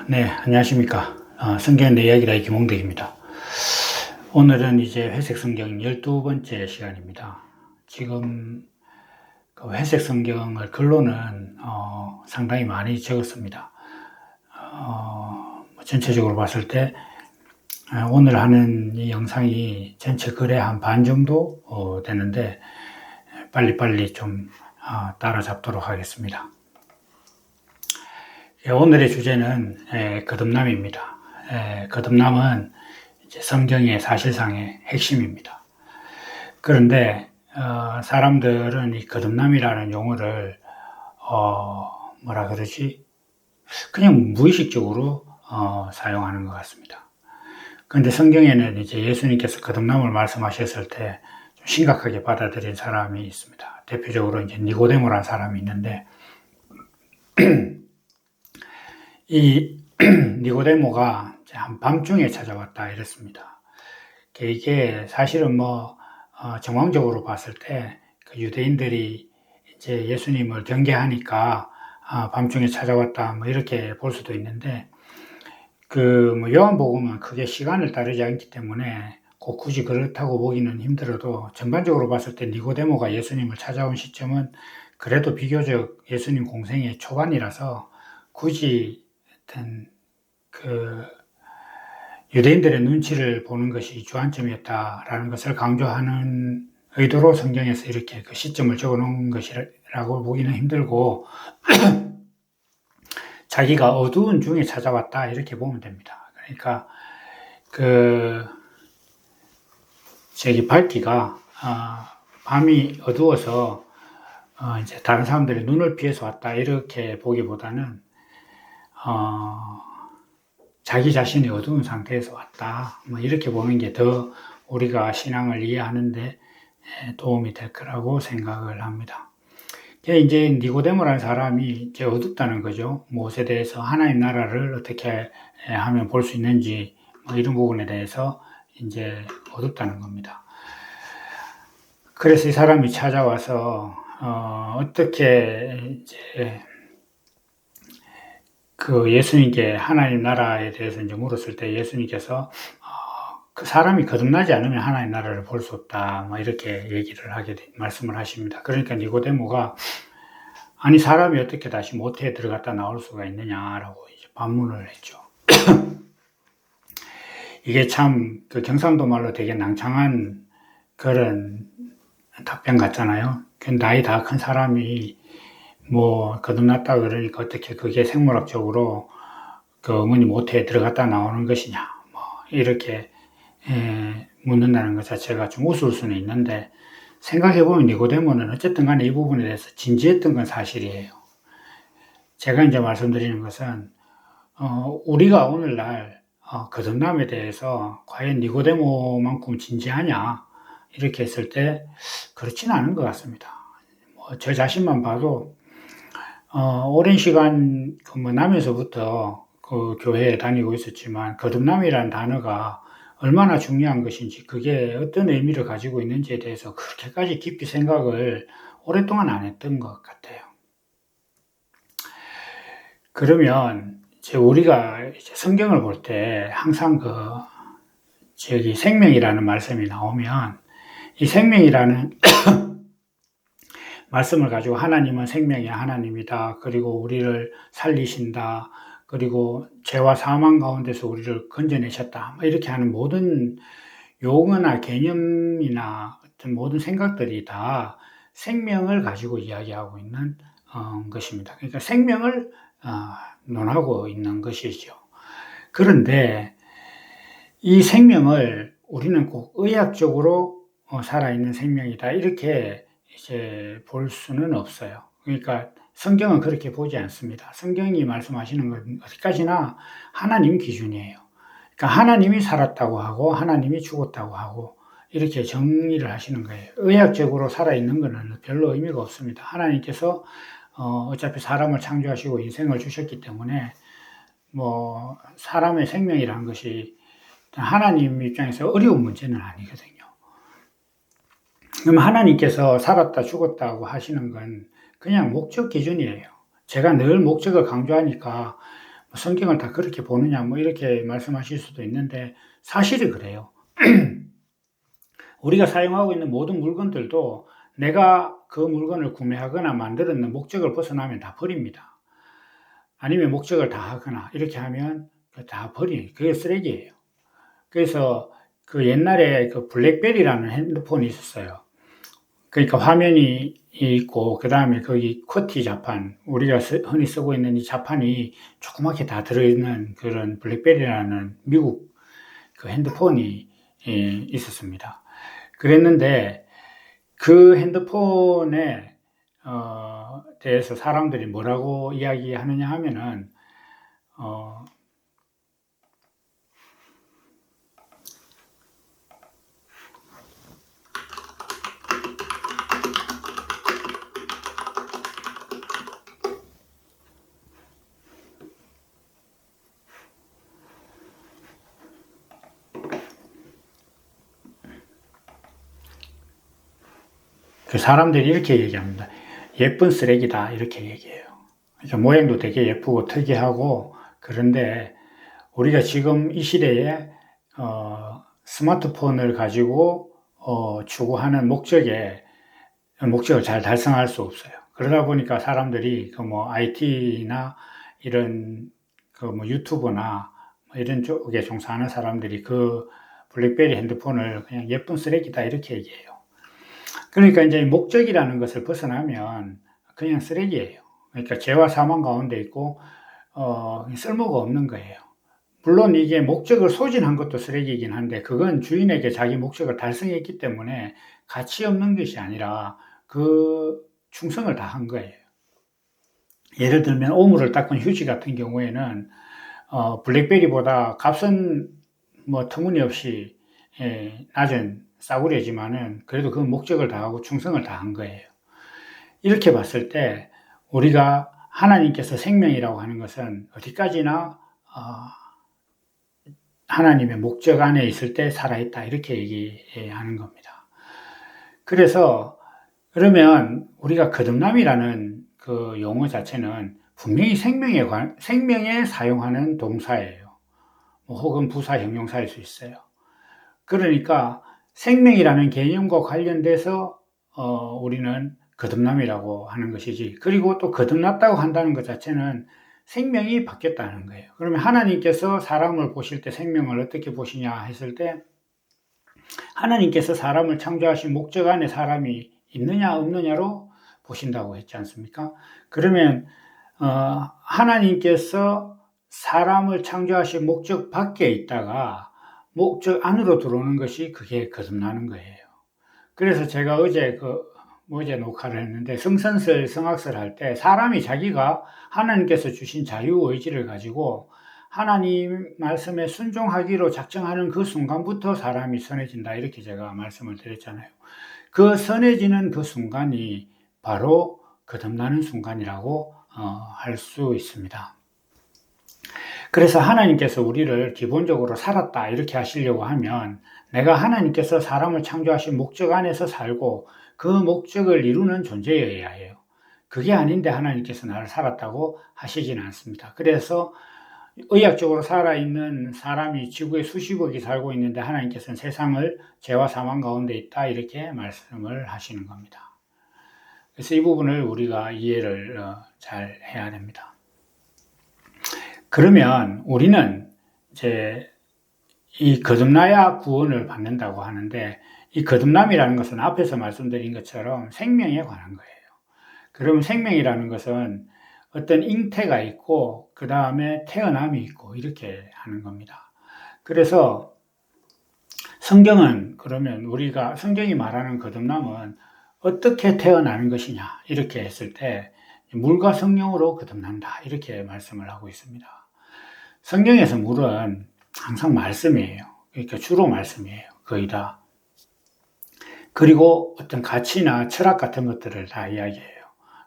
네, 안녕하십니까. 성경 내 이야기라의 김홍덕입니다. 오늘은 이제 회색 성경 12번째 시간입니다. 지금 그 회색 성경을 글로는 상당히 많이 적었습니다. 전체적으로 봤을 때 오늘 하는 이 영상이 전체 글의 한 반 정도 되는데 빨리빨리 좀 따라잡도록 하겠습니다. 오늘의 주제는 거듭남입니다. 거듭남은 이제 성경의 사실상의 핵심입니다. 그런데 사람들은 이 거듭남이라는 용어를 뭐라 그러지? 그냥 무의식적으로 사용하는 것 같습니다. 그런데 성경에는 이제 예수님께서 거듭남을 말씀하셨을 때 좀 심각하게 받아들인 사람이 있습니다. 대표적으로 이제 니고데모라는 사람이 있는데 이 니고데모가 한밤중에 찾아왔다 이랬습니다. 이게 사실은 정황적으로 봤을 때 그 유대인들이 이제 예수님을 경계하니까 밤중에 찾아왔다 이렇게 볼 수도 있는데 요한복음은 크게 시간을 따르지 않기 때문에 꼭 굳이 그렇다고 보기는 힘들어도 전반적으로 봤을 때 니고데모가 예수님을 찾아온 시점은 그래도 비교적 예수님 공생의 초반이라서 굳이 유대인들의 눈치를 보는 것이 주안점이었다라는 것을 강조하는 의도로 성경에서 이렇게 그 시점을 적어 놓은 것이라고 보기는 힘들고 자기가 어두운 중에 찾아왔다 이렇게 보면 됩니다. 그러니까 밝기가 밤이 어두워서 이제 다른 사람들이 눈을 피해서 왔다 이렇게 보기보다는 자기 자신이 어두운 상태에서 왔다 이렇게 보는 게 더 우리가 신앙을 이해하는데 도움이 될 거라고 생각을 합니다. 이제 니고데모라는 사람이 이제 어둡다는 거죠. 무엇에 대해서 하나님 나라를 어떻게 하면 볼 수 있는지 이런 부분에 대해서 이제 어둡다는 겁니다. 그래서 이 사람이 찾아와서 어떻게 이제 예수님께 하나님 나라에 대해서 이제 물었을 때 예수님께서 그 사람이 거듭나지 않으면 하나님 나라를 볼 수 없다 이렇게 말씀을 하십니다. 그러니까 니고데모가 아니 사람이 어떻게 다시 모태에 들어갔다 나올 수가 있느냐라고 이제 반문을 했죠. 이게 참 경상도 말로 되게 낭창한 그런 답변 같잖아요. 나이 다 큰 사람이 거듭났다 그러니까 어떻게 그게 생물학적으로 어머니 모태에 들어갔다 나오는 것이냐 이렇게 묻는다는 것 자체가 좀 우스울 수는 있는데 생각해보면 니고데모는 어쨌든 간에 이 부분에 대해서 진지했던 건 사실이에요. 제가 이제 말씀드리는 것은 우리가 오늘날 거듭남에 대해서 과연 니고데모만큼 진지하냐 이렇게 했을 때 그렇지는 않은 것 같습니다. 저 자신만 봐도 오랜 시간 나면서부터 교회에 다니고 있었지만 거듭남이라는 단어가 얼마나 중요한 것인지 그게 어떤 의미를 가지고 있는지에 대해서 그렇게까지 깊이 생각을 오랫동안 안 했던 것 같아요. 그러면 이제 우리가 이제 성경을 볼 때 항상 생명이라는 말씀이 나오면 이 생명이라는 말씀을 가지고 하나님은 생명의 하나님이다. 그리고 우리를 살리신다. 그리고 죄와 사망 가운데서 우리를 건져내셨다. 이렇게 하는 모든 용어나 개념이나 어떤 모든 생각들이 다 생명을 가지고 이야기하고 있는 것입니다. 그러니까 생명을 논하고 있는 것이죠. 그런데 이 생명을 우리는 꼭 의학적으로 살아있는 생명이다. 이렇게 이제 볼 수는 없어요. 그러니까 성경은 그렇게 보지 않습니다. 성경이 말씀하시는 건 어디까지나 하나님 기준이에요. 그러니까 하나님이 살았다고 하고 하나님이 죽었다고 하고 이렇게 정리를 하시는 거예요. 의학적으로 살아있는 것은 별로 의미가 없습니다. 하나님께서 어차피 사람을 창조하시고 인생을 주셨기 때문에 사람의 생명이라는 것이 하나님 입장에서 어려운 문제는 아니거든요. 그럼 하나님께서 살았다 죽었다고 하시는 건 그냥 목적 기준이에요. 제가 늘 목적을 강조하니까 성경을 다 그렇게 보느냐 뭐 이렇게 말씀하실 수도 있는데 사실이 그래요. 우리가 사용하고 있는 모든 물건들도 내가 그 물건을 구매하거나 만들었는 목적을 벗어나면 다 버립니다. 아니면 목적을 다 하거나 이렇게 하면 다 그게 쓰레기예요. 그래서 그 옛날에 그 블랙베리라는 핸드폰이 있었어요. 그러니까 화면이 있고 그 다음에 거기 쿼티 자판, 우리가 흔히 쓰고 있는 이 자판이 조그맣게 다 들어있는 그런 블랙베리라는 미국 그 핸드폰이 있었습니다. 그랬는데 그 핸드폰에 대해서 사람들이 뭐라고 이야기하느냐 하면은 그 사람들이 이렇게 얘기합니다. 예쁜 쓰레기다 이렇게 얘기해요. 그러니까 모양도 되게 예쁘고 특이하고 그런데 우리가 지금 이 시대에 스마트폰을 가지고 추구하는 목적을 잘 달성할 수 없어요. 그러다 보니까 사람들이 그 뭐 IT나 이런 그 뭐 유튜브나 이런 쪽에 종사하는 사람들이 그 블랙베리 핸드폰을 그냥 예쁜 쓰레기다 이렇게 얘기해요. 그러니까 이제 목적이라는 것을 벗어나면 그냥 쓰레기예요. 그러니까 죄와 사망 가운데 있고 쓸모가 없는 거예요. 물론 이게 목적을 소진한 것도 쓰레기이긴 한데 그건 주인에게 자기 목적을 달성했기 때문에 가치 없는 것이 아니라 그 충성을 다한 거예요. 예를 들면 오물을 닦은 휴지 같은 경우에는 블랙베리보다 값은 뭐 터무니없이 낮은 싸구려지만은 그래도 그 목적을 다하고 충성을 다한 거예요. 이렇게 봤을 때 우리가 하나님께서 생명이라고 하는 것은 어디까지나 하나님의 목적 안에 있을 때 살아있다 이렇게 얘기하는 겁니다. 그래서 그러면 우리가 거듭남이라는 그 용어 자체는 분명히 생명에 사용하는 동사예요. 혹은 부사 형용사일 수 있어요. 그러니까 생명이라는 개념과 관련돼서 우리는 거듭남이라고 하는 것이지. 그리고 또 거듭났다고 한다는 것 자체는 생명이 바뀌었다는 거예요. 그러면 하나님께서 사람을 보실 때 생명을 어떻게 보시냐 했을 때 하나님께서 사람을 창조하신 목적 안에 사람이 있느냐 없느냐로 보신다고 했지 않습니까? 그러면 하나님께서 사람을 창조하신 목적 밖에 있다가 목적 안으로 들어오는 것이 그게 거듭나는 거예요. 그래서 제가 어제 녹화를 했는데 성학설 할 때 사람이 자기가 하나님께서 주신 자유의지를 가지고 하나님 말씀에 순종하기로 작정하는 그 순간부터 사람이 선해진다 이렇게 제가 말씀을 드렸잖아요. 그 선해지는 그 순간이 바로 거듭나는 순간이라고 할 수 있습니다. 그래서 하나님께서 우리를 기본적으로 살았다 이렇게 하시려고 하면 내가 하나님께서 사람을 창조하신 목적 안에서 살고 그 목적을 이루는 존재여야 해요. 그게 아닌데 하나님께서 나를 살았다고 하시지는 않습니다. 그래서 의학적으로 살아있는 사람이 지구에 수십억이 살고 있는데 하나님께서는 세상을 죄와 사망 가운데 있다 이렇게 말씀을 하시는 겁니다. 그래서 이 부분을 우리가 이해를 잘 해야 됩니다. 그러면 우리는 이제 이 거듭나야 구원을 받는다고 하는데 이 거듭남이라는 것은 앞에서 말씀드린 것처럼 생명에 관한 거예요. 그러면 생명이라는 것은 어떤 잉태가 있고 그 다음에 태어남이 있고 이렇게 하는 겁니다. 그래서 성경은 그러면 우리가 성경이 말하는 거듭남은 어떻게 태어나는 것이냐 이렇게 했을 때 물과 성령으로 거듭난다 이렇게 말씀을 하고 있습니다. 성경에서 물은 항상 말씀이에요. 그러니까 주로 말씀이에요. 거의 다. 그리고 어떤 가치나 철학 같은 것들을 다 이야기해요.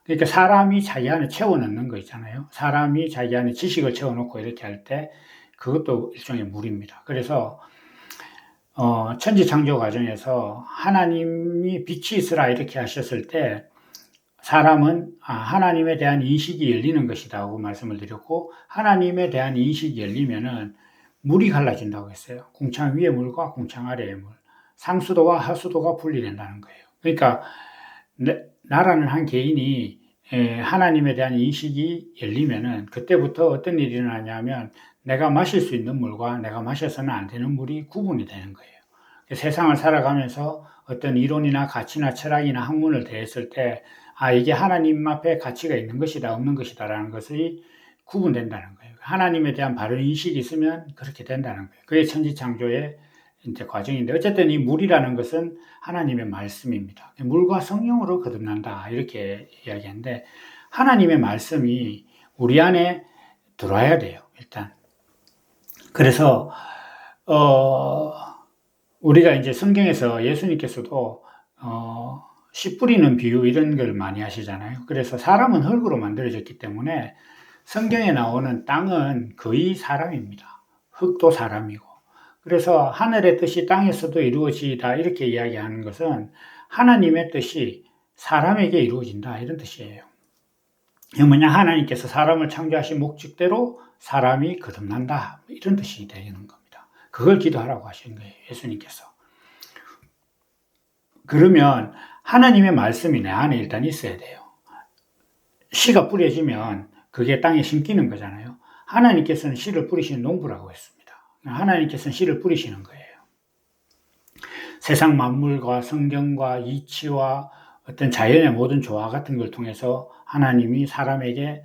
그러니까 사람이 자기 안에 채워넣는 거 있잖아요. 사람이 자기 안에 지식을 채워놓고 이렇게 할 때 그것도 일종의 물입니다. 그래서 천지창조 과정에서 하나님이 빛이 있으라 이렇게 하셨을 때 사람은 하나님에 대한 인식이 열리는 것이라고 말씀을 드렸고, 하나님에 대한 인식이 열리면은 물이 갈라진다고 했어요. 궁창 위의 물과 궁창 아래의 물, 상수도와 하수도가 분리된다는 거예요. 그러니까 나라는 한 개인이 하나님에 대한 인식이 열리면은 그때부터 어떤 일이 일어나냐면 내가 마실 수 있는 물과 내가 마셔서는 안 되는 물이 구분이 되는 거예요. 세상을 살아가면서 어떤 이론이나 가치나 철학이나 학문을 대했을 때 이게 하나님 앞에 가치가 있는 것이다 없는 것이다라는 것이 구분된다는 거예요. 하나님에 대한 바른 인식이 있으면 그렇게 된다는 거예요. 그게 천지창조의 이제 과정인데, 어쨌든 이 물이라는 것은 하나님의 말씀입니다. 물과 성령으로 거듭난다 이렇게 이야기하는데, 하나님의 말씀이 우리 안에 들어와야 돼요. 일단 그래서 우리가 이제 성경에서 예수님께서도 씨 뿌리는 비유 이런 걸 많이 하시잖아요. 그래서 사람은 흙으로 만들어졌기 때문에 성경에 나오는 땅은 거의 사람입니다. 흙도 사람이고. 그래서 하늘의 뜻이 땅에서도 이루어지다 이렇게 이야기하는 것은 하나님의 뜻이 사람에게 이루어진다 이런 뜻이에요. 이게 뭐냐, 하나님께서 사람을 창조하신 목적대로 사람이 거듭난다 이런 뜻이 되는 겁니다. 그걸 기도하라고 하신 거예요, 예수님께서. 그러면 하나님의 말씀이 내 안에 일단 있어야 돼요. 씨가 뿌려지면 그게 땅에 심기는 거잖아요. 하나님께서는 씨를 뿌리시는 농부라고 했습니다. 하나님께서는 씨를 뿌리시는 거예요. 세상 만물과 성경과 이치와 어떤 자연의 모든 조화 같은 걸 통해서 하나님이 사람에게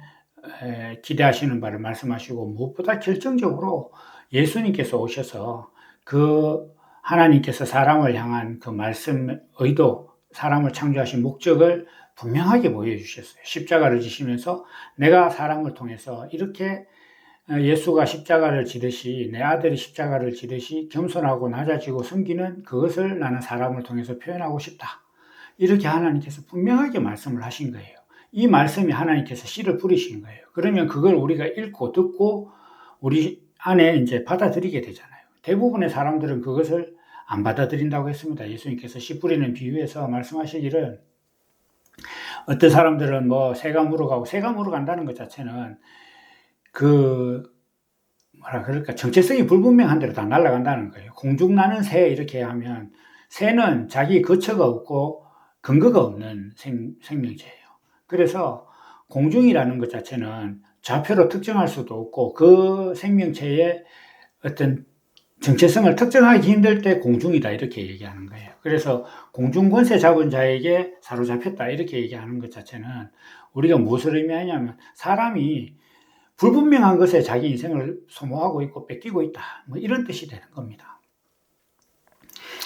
기대하시는 바를 말씀하시고, 무엇보다 결정적으로 예수님께서 오셔서 그 하나님께서 사람을 향한 그 말씀 의도, 사람을 창조하신 목적을 분명하게 보여주셨어요. 십자가를 지시면서 내가 사람을 통해서 이렇게 예수가 십자가를 지듯이, 내 아들이 십자가를 지듯이 겸손하고 낮아지고 섬기는 그것을 나는 사람을 통해서 표현하고 싶다. 이렇게 하나님께서 분명하게 말씀을 하신 거예요. 이 말씀이 하나님께서 씨를 뿌리신 거예요. 그러면 그걸 우리가 읽고 듣고 우리 안에 이제 받아들이게 되잖아요. 대부분의 사람들은 그것을 안 받아들인다고 했습니다. 예수님께서 씨 뿌리는 비유에서 말씀하시기를, 어떤 사람들은 뭐 새가 물어가고, 새가 물어간다는 것 자체는 정체성이 불분명한 대로 다 날아간다는 거예요. 공중 나는 새 이렇게 하면, 새는 자기 거처가 없고 근거가 없는 생명체예요. 그래서 공중이라는 것 자체는 좌표로 특정할 수도 없고, 그 생명체의 어떤 정체성을 특정하기 힘들 때 공중이다 이렇게 얘기하는 거예요. 그래서 공중 권세 잡은 자에게 사로잡혔다 이렇게 얘기하는 것 자체는 우리가 무엇을 의미하냐면, 사람이 불분명한 것에 자기 인생을 소모하고 있고 뺏기고 있다, 뭐 이런 뜻이 되는 겁니다.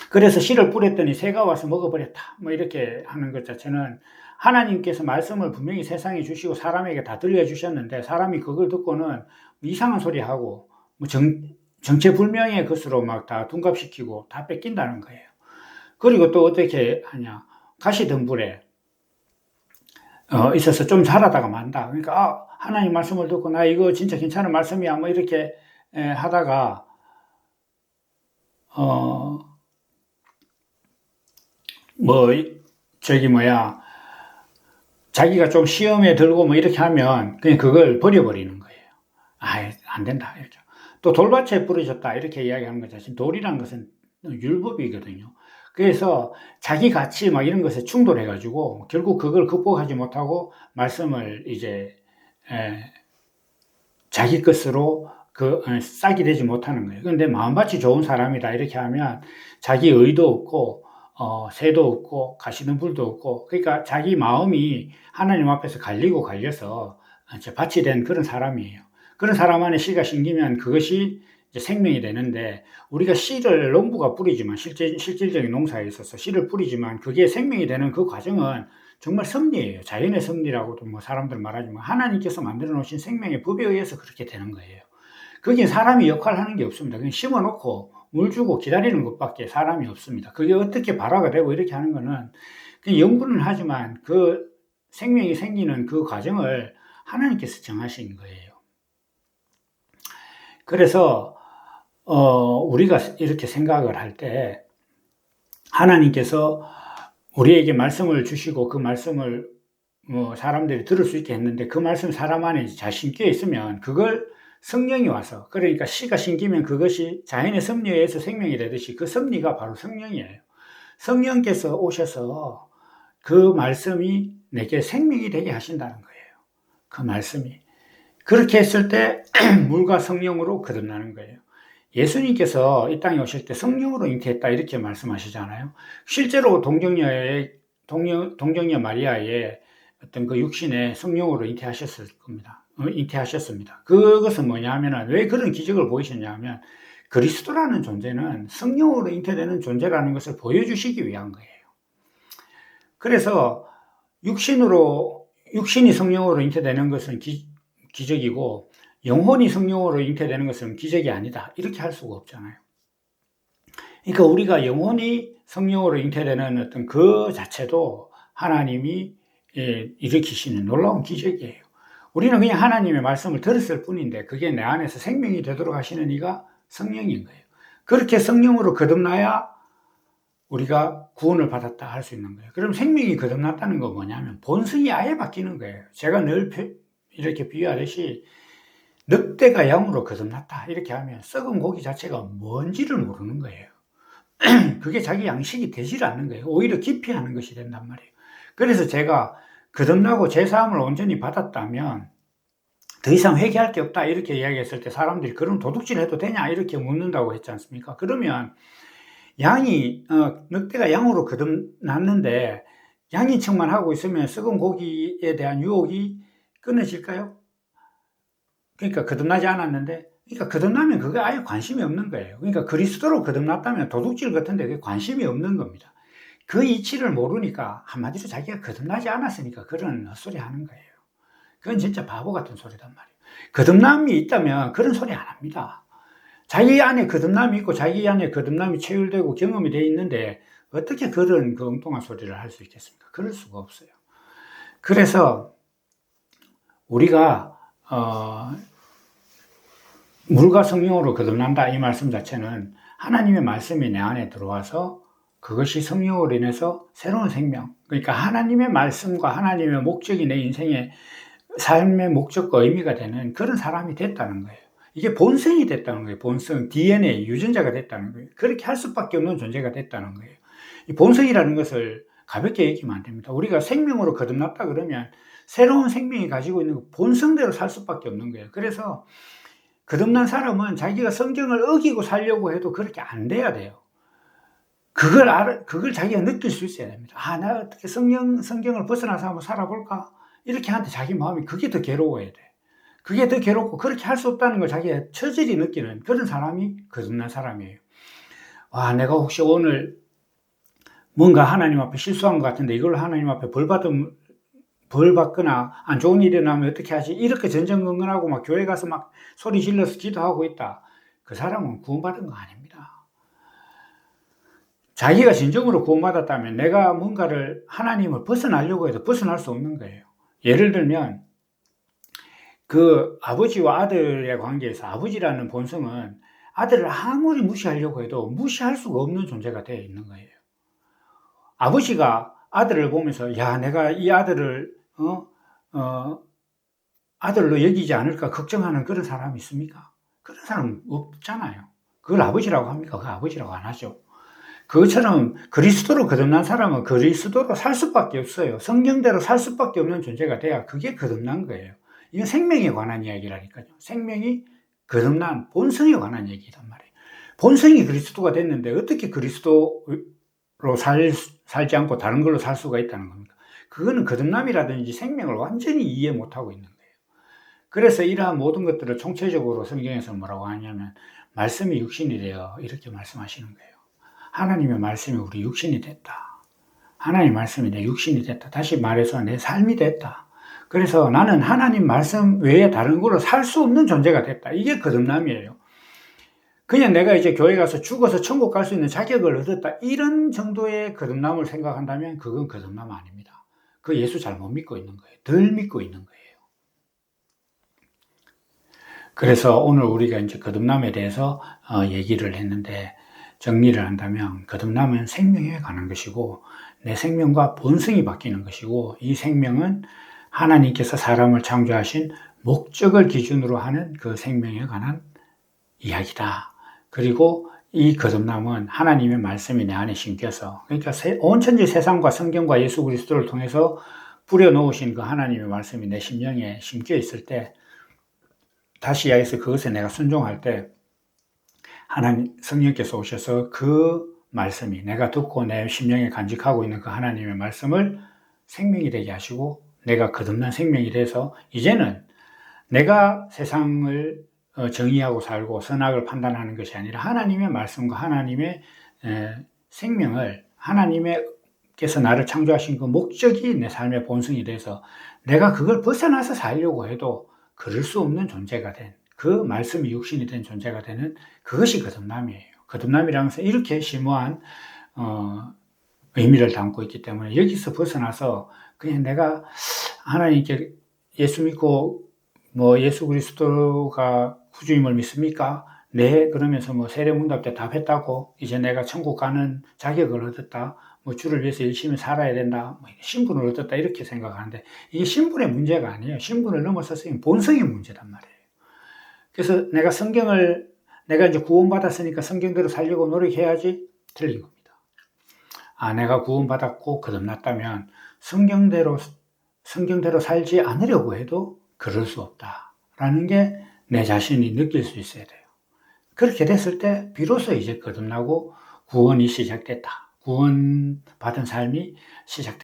그래서 씨를 뿌렸더니 새가 와서 먹어버렸다, 뭐 이렇게 하는 것 자체는, 하나님께서 말씀을 분명히 세상에 주시고 사람에게 다 들려주셨는데 사람이 그걸 듣고는 이상한 소리 하고 뭐 정체불명의 것으로 막 다 둔갑시키고 다 뺏긴다는 거예요. 그리고 또 어떻게 하냐, 가시덤불에 있어서 좀 자라다가 만다. 그러니까 하나님 말씀을 듣고 나 이거 진짜 괜찮은 말씀이야 뭐 이렇게 하다가 자기가 좀 시험에 들고 뭐 이렇게 하면 그냥 그걸 버려버리는 거예요. 안 된다 이렇게. 또 돌밭에 부러졌다 이렇게 이야기하는 거죠. 돌이란 것은 율법이거든요. 그래서 자기 가치 막 이런 것에 충돌해가지고 결국 그걸 극복하지 못하고 말씀을 이제 자기 것으로 싹이 되지 못하는 거예요. 그런데 마음밭이 좋은 사람이다 이렇게 하면 자기 의도 없고 새도 없고 가시는 불도 없고, 그러니까 자기 마음이 하나님 앞에서 갈려서 밭이 된 그런 사람이에요. 그런 사람 안에 씨가 심기면 그것이 이제 생명이 되는데, 우리가 씨를 농부가 뿌리지만, 실질적인 농사에 있어서 씨를 뿌리지만 그게 생명이 되는 그 과정은 정말 섭리예요. 자연의 섭리라고도 뭐 사람들 말하지만 하나님께서 만들어 놓으신 생명의 법에 의해서 그렇게 되는 거예요. 거긴 사람이 역할하는 게 없습니다. 그냥 심어놓고 물 주고 기다리는 것밖에 사람이 없습니다. 그게 어떻게 발화가 되고 이렇게 하는 거는 그냥 연구는 하지만 그 생명이 생기는 그 과정을 하나님께서 정하신 거예요. 그래서 우리가 이렇게 생각을 할 때, 하나님께서 우리에게 말씀을 주시고 그 말씀을 뭐 사람들이 들을 수 있게 했는데 그 말씀 사람 안에 잘 심겨 있으면 그걸 성령이 와서, 그러니까 씨가 심기면 그것이 자연의 섭리에 의해서 생명이 되듯이 그 섭리가 바로 성령이에요. 성령께서 오셔서 그 말씀이 내게 생명이 되게 하신다는 거예요. 그 말씀이. 그렇게 했을 때 물과 성령으로 거듭나는 거예요. 예수님께서 이 땅에 오실 때 성령으로 잉태했다 이렇게 말씀하시잖아요. 실제로 동정녀 마리아의 어떤 그 육신에 성령으로 잉태하셨을 겁니다. 잉태하셨습니다. 그것은 뭐냐 하면, 왜 그런 기적을 보이셨냐 하면, 그리스도라는 존재는 성령으로 잉태되는 존재라는 것을 보여주시기 위한 거예요. 그래서 육신이 성령으로 잉태되는 것은 기적이고, 영혼이 성령으로 잉태되는 것은 기적이 아니다, 이렇게 할 수가 없잖아요. 그러니까 우리가 영혼이 성령으로 잉태되는 어떤 그 자체도 하나님이 일으키시는 놀라운 기적이에요. 우리는 그냥 하나님의 말씀을 들었을 뿐인데 그게 내 안에서 생명이 되도록 하시는 이가 성령인 거예요. 그렇게 성령으로 거듭나야 우리가 구원을 받았다 할 수 있는 거예요. 그럼 생명이 거듭났다는 건 뭐냐면 본성이 아예 바뀌는 거예요. 제가 늘 이렇게 비유하듯이 늑대가 양으로 거듭났다 이렇게 하면 썩은 고기 자체가 뭔지를 모르는 거예요. 그게 자기 양식이 되질 않는 거예요. 오히려 기피하는 것이 된단 말이에요. 그래서 제가 거듭나고 제사함을 온전히 받았다면 더 이상 회개할 게 없다 이렇게 이야기했을 때 사람들이 그럼 도둑질 해도 되냐 이렇게 묻는다고 했지 않습니까? 그러면 늑대가 양으로 거듭났는데 양인 척만 하고 있으면 썩은 고기에 대한 유혹이 끊어질까요? 그러니까 거듭나지 않았는데, 그러니까 거듭나면 그게 아예 관심이 없는 거예요. 그러니까 그리스도로 거듭났다면 도둑질 같은데 그게 관심이 없는 겁니다. 그 이치를 모르니까, 한마디로 자기가 거듭나지 않았으니까 그런 헛소리 하는 거예요. 그건 진짜 바보 같은 소리단 말이에요. 거듭남이 있다면 그런 소리 안 합니다. 자기 안에 거듭남이 있고 자기 안에 거듭남이 체휼되고 경험이 돼 있는데 어떻게 그런 그 엉뚱한 소리를 할 수 있겠습니까? 그럴 수가 없어요. 그래서 우리가 물과 성령으로 거듭난다 이 말씀 자체는 하나님의 말씀이 내 안에 들어와서 그것이 성령으로 인해서 새로운 생명, 그러니까 하나님의 말씀과 하나님의 목적이 내 인생의 삶의 목적과 의미가 되는 그런 사람이 됐다는 거예요. 이게 본성이 됐다는 거예요. 본성, DNA, 유전자가 됐다는 거예요. 그렇게 할 수밖에 없는 존재가 됐다는 거예요. 이 본성이라는 것을 가볍게 얘기하면 안 됩니다. 우리가 생명으로 거듭났다 그러면 새로운 생명이 가지고 있는 본성대로 살 수밖에 없는 거예요. 그래서 거듭난 사람은 자기가 성경을 어기고 살려고 해도 그렇게 안 돼야 돼요. 그걸 자기가 느낄 수 있어야 됩니다. 나 어떻게 성경을 벗어나서 한번 살아볼까? 이렇게 하는데 자기 마음이 그게 더 괴로워야 돼. 그게 더 괴롭고 그렇게 할 수 없다는 걸 자기가 처절히 느끼는 그런 사람이 거듭난 사람이에요. 내가 혹시 오늘 뭔가 하나님 앞에 실수한 것 같은데 이걸 하나님 앞에 벌 받거나 안 좋은 일이 나면 어떻게 하지? 이렇게 전전긍긍하고 막 교회 가서 막 소리 질러서 기도하고 있다. 그 사람은 구원받은 거 아닙니다. 자기가 진정으로 구원받았다면 내가 뭔가를 하나님을 벗어나려고 해도 벗어날 수 없는 거예요. 예를 들면 그 아버지와 아들의 관계에서 아버지라는 본성은 아들을 아무리 무시하려고 해도 무시할 수가 없는 존재가 되어 있는 거예요. 아버지가 아들을 보면서 내가 이 아들을 아들로 여기지 않을까 걱정하는 그런 사람이 있습니까? 그런 사람 없잖아요. 그걸 아버지라고 합니까? 그 아버지라고 안 하죠. 그것처럼 그리스도로 거듭난 사람은 그리스도로 살 수밖에 없어요. 성경대로 살 수밖에 없는 존재가 돼야 그게 거듭난 거예요. 이건 생명에 관한 이야기라니까요. 생명이 거듭난 본성에 관한 얘기단 말이에요. 본성이 그리스도가 됐는데 어떻게 그리스도로 살지 않고 다른 걸로 살 수가 있다는 겁니까? 그거는 거듭남이라든지 생명을 완전히 이해 못하고 있는 거예요. 그래서 이러한 모든 것들을 총체적으로 성경에서 뭐라고 하냐면 말씀이 육신이 되어 이렇게 말씀하시는 거예요. 하나님의 말씀이 우리 육신이 됐다. 하나님의 말씀이 내 육신이 됐다. 다시 말해서 내 삶이 됐다. 그래서 나는 하나님 말씀 외에 다른 걸로 살 수 없는 존재가 됐다. 이게 거듭남이에요. 그냥 내가 이제 교회 가서 죽어서 천국 갈 수 있는 자격을 얻었다. 이런 정도의 거듭남을 생각한다면 그건 거듭남 아닙니다. 그 예수 잘못 믿고 있는 거예요. 덜 믿고 있는 거예요. 그래서 오늘 우리가 이제 거듭남에 대해서 얘기를 했는데 정리를 한다면 거듭남은 생명에 관한 것이고 내 생명과 본성이 바뀌는 것이고, 이 생명은 하나님께서 사람을 창조하신 목적을 기준으로 하는 그 생명에 관한 이야기다. 그리고 이 거듭남은 하나님의 말씀이 내 안에 심겨서, 그러니까 온 천지 세상과 성경과 예수 그리스도를 통해서 뿌려놓으신 그 하나님의 말씀이 내 심령에 심겨 있을 때, 다시 이야기해서 그것에 내가 순종할 때 하나님 성령께서 오셔서 그 말씀이, 내가 듣고 내 심령에 간직하고 있는 그 하나님의 말씀을 생명이 되게 하시고, 내가 거듭난 생명이 돼서 이제는 내가 세상을 정의하고 살고 선악을 판단하는 것이 아니라 하나님의 말씀과 하나님의 생명을, 하나님께서 나를 창조하신 그 목적이 내 삶의 본성이 돼서 내가 그걸 벗어나서 살려고 해도 그럴 수 없는 존재가 된, 그 말씀이 육신이 된 존재가 되는 그것이 거듭남이에요. 거듭남이라는 것은 이렇게 심오한 의미를 담고 있기 때문에 여기서 벗어나서 그냥 내가 하나님께 예수 믿고 예수 그리스도가 구주임을 믿습니까? 네, 그러면서 세례문답 때 답했다고, 이제 내가 천국 가는 자격을 얻었다, 주를 위해서 열심히 살아야 된다, 신분을 얻었다, 이렇게 생각하는데, 이게 신분의 문제가 아니에요. 신분을 넘어서서 본성의 문제란 말이에요. 그래서 내가 이제 구원받았으니까 성경대로 살려고 노력해야지, 틀린 겁니다. 내가 구원받았고 거듭났다면 성경대로 살지 않으려고 해도 그럴 수 없다라는 게 내 자신이 느낄 수 있어야 돼요. 그렇게 됐을 때 비로소 이제 거듭나고 구원이 시작됐다. 구원받은 삶이 시작됐다.